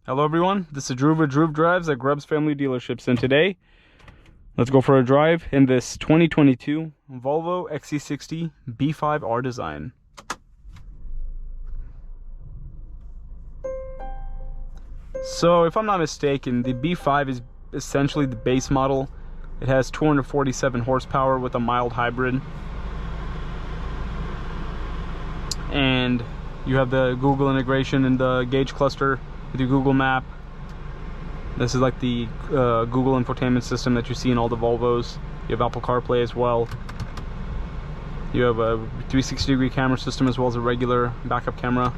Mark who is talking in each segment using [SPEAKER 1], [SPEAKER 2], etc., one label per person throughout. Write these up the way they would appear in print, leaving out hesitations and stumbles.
[SPEAKER 1] Hello everyone, this is Drew with Drew Drives at Grubbs Family Dealerships, and today let's go for a drive in this 2022 Volvo XC60 B5R design. So if I'm not mistaken, the B5 is essentially the base model. It has 247 horsepower with a mild hybrid, and you have the Google integration in the gauge cluster with your Google map. This is like the Google infotainment system that you see in all the Volvos. You have Apple CarPlay as well. You have a 360-degree camera system as well as a regular backup camera.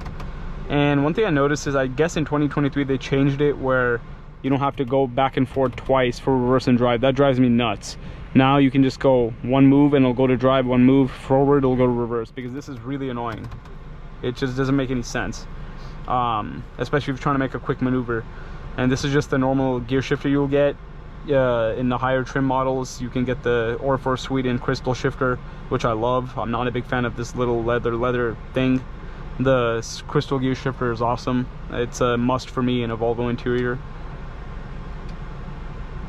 [SPEAKER 1] And one thing I noticed is, I guess in 2023 they changed it where you don't have to go back and forth twice for reverse and drive. That drives me nuts. Now you can just go one move and it'll go to drive, one move forward it'll go to reverse, because this is really annoying. It just doesn't make any sense. Especially if you're trying to make a quick maneuver. And this is just the normal gear shifter you'll get. In the higher trim models you can get the Orfor Sweden crystal shifter, which I love. I'm not a big fan of this little leather thing. The crystal gear shifter is awesome. It's a must for me in a Volvo interior.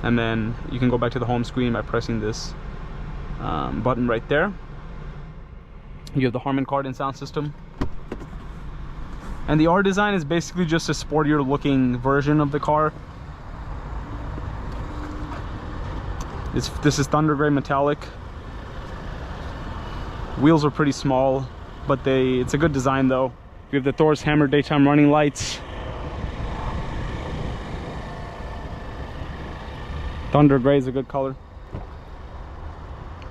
[SPEAKER 1] And then you can go back to the home screen by pressing this button right there. You have the Harman Kardon sound system. And the R design is basically just a sportier looking version of the car. This is Thunder Gray metallic. Wheels are pretty small, but it's a good design though. You have the Thor's Hammer daytime running lights. Thunder Gray is a good color.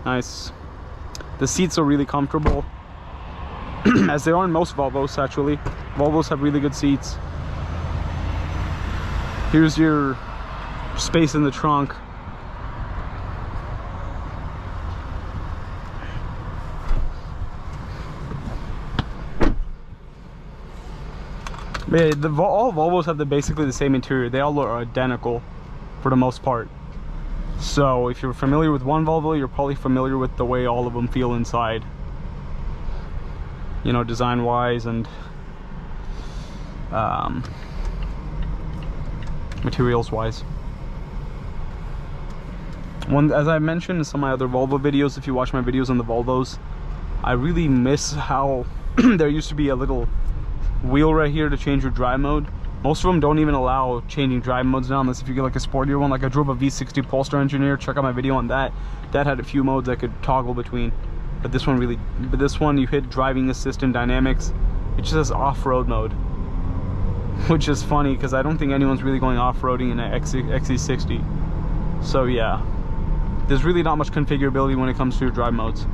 [SPEAKER 1] Nice. The seats are really comfortable, as they are in most Volvos actually. Volvos have really good seats. Here's your space in the trunk. But yeah, all Volvos have basically the same interior. They all are identical for the most part. So if you're familiar with one Volvo, you're probably familiar with the way all of them feel inside. You know, design wise and materials wise. As I mentioned in some of my other Volvo videos, if you watch my videos on the Volvos, I really miss how there used to be a little wheel right here to change your drive mode. Most of them don't even allow changing drive modes now, unless if you get like a sportier one. Like I drove a V60 Polestar Engineer, check out my video on that. That had a few modes I could toggle between. But this one you hit driving assistant dynamics, it just says off-road mode, which is funny because I don't think anyone's really going off-roading in an XC60. So yeah, there's really not much configurability when it comes to your drive modes.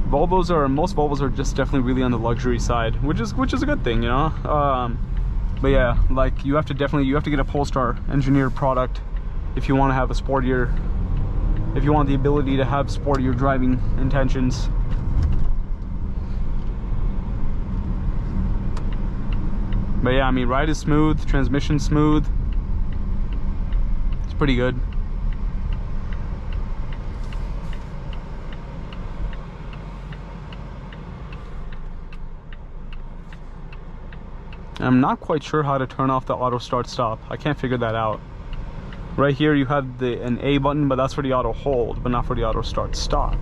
[SPEAKER 1] Most Volvos are just definitely really on the luxury side, which is a good thing, you know. But yeah, like you have to get a Polestar engineered product if you want to have a sportier. If you want the ability to have sportier driving intentions. But yeah, I mean, ride is smooth, transmission smooth. It's pretty good. I'm not quite sure how to turn off the auto start stop. I can't figure that out. Right here you have an A button, but that's for the auto hold, but not for the auto start stop.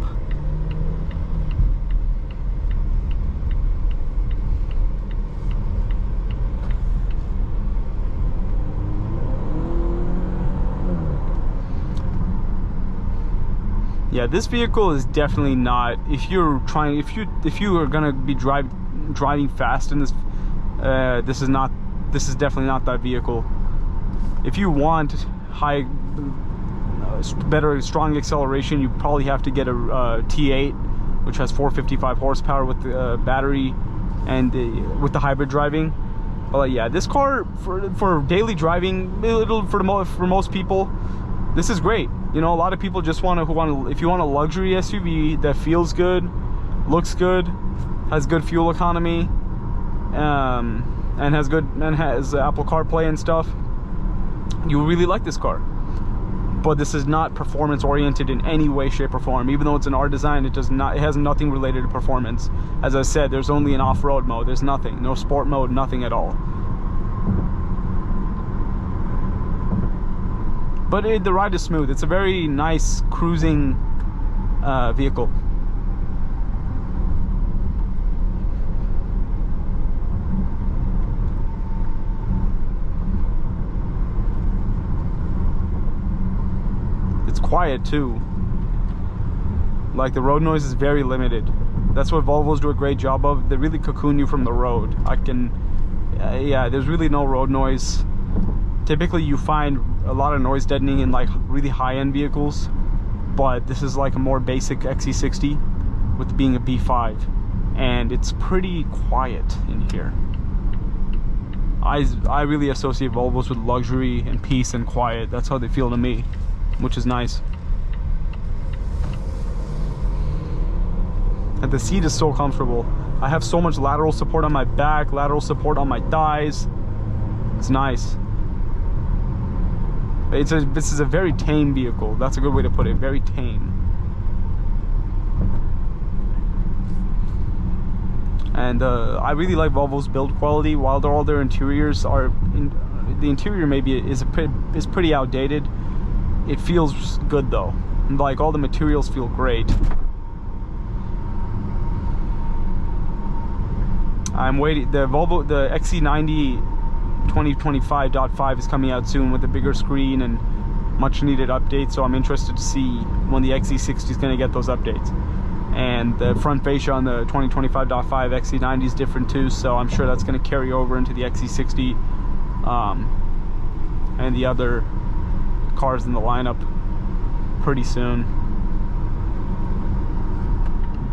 [SPEAKER 1] Yeah, this vehicle is definitely not, if you are gonna be driving fast in this, this is definitely not that vehicle. If you want strong acceleration, you probably have to get a T8, which has 455 horsepower with the battery and with the hybrid driving. But yeah, this car for daily driving, for most people, this is great. You know, a lot of people just if you want a luxury SUV that feels good, looks good, has good fuel economy, and has Apple CarPlay and stuff, you really like this car. But this is not performance oriented in any way, shape, or form. Even though it's an R design, it has nothing related to performance. As I said, there's only an off-road mode. There's nothing, no sport mode, nothing at all. But the ride is smooth. It's a very nice cruising vehicle. It's quiet too. Like, the road noise is very limited. That's what Volvos do a great job of. They really cocoon you from the road. Yeah, there's really no road noise. Typically you find a lot of noise deadening in like really high-end vehicles, but this is like a more basic XC60 with being a B5, and it's pretty quiet in here. I really associate Volvos with luxury and peace and quiet. That's how they feel to me, which is nice. And the seat is so comfortable. I have so much lateral support on my back, lateral support on my thighs. It's nice. This is a very tame vehicle. That's a good way to put it. Very tame. And I really like Volvo's build quality. While all their interiors are, the interior maybe is pretty outdated. It feels good though. Like, all the materials feel great. I'm waiting. The XC90 2025.5 is coming out soon with a bigger screen and much needed updates, so I'm interested to see when the XC60 is going to get those updates. And the front fascia on the 2025.5 XC90 is different too, so I'm sure that's going to carry over into the XC60 and the other cars in the lineup pretty soon.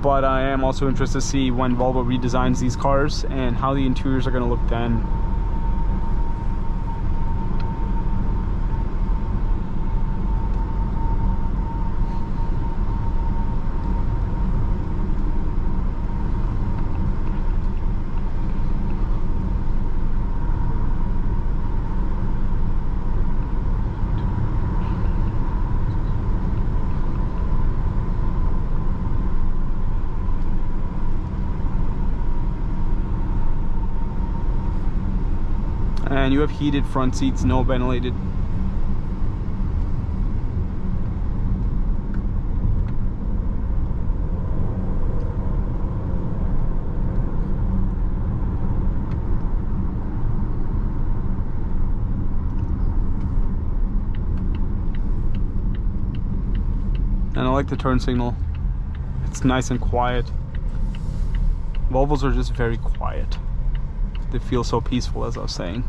[SPEAKER 1] But I am also interested to see when Volvo redesigns these cars and how the interiors are going to look then. And you have heated front seats, no ventilated. And I like the turn signal. It's nice and quiet. Volvos are just very quiet. They feel so peaceful, as I was saying.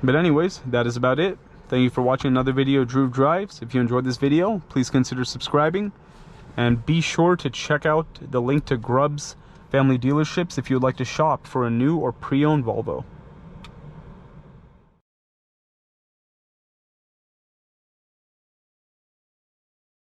[SPEAKER 1] But anyways, that is about it. Thank you for watching another video of Dhruv Drives. If you enjoyed this video, please consider subscribing. And be sure to check out the link to Grubb's family dealerships if you would like to shop for a new or pre-owned Volvo.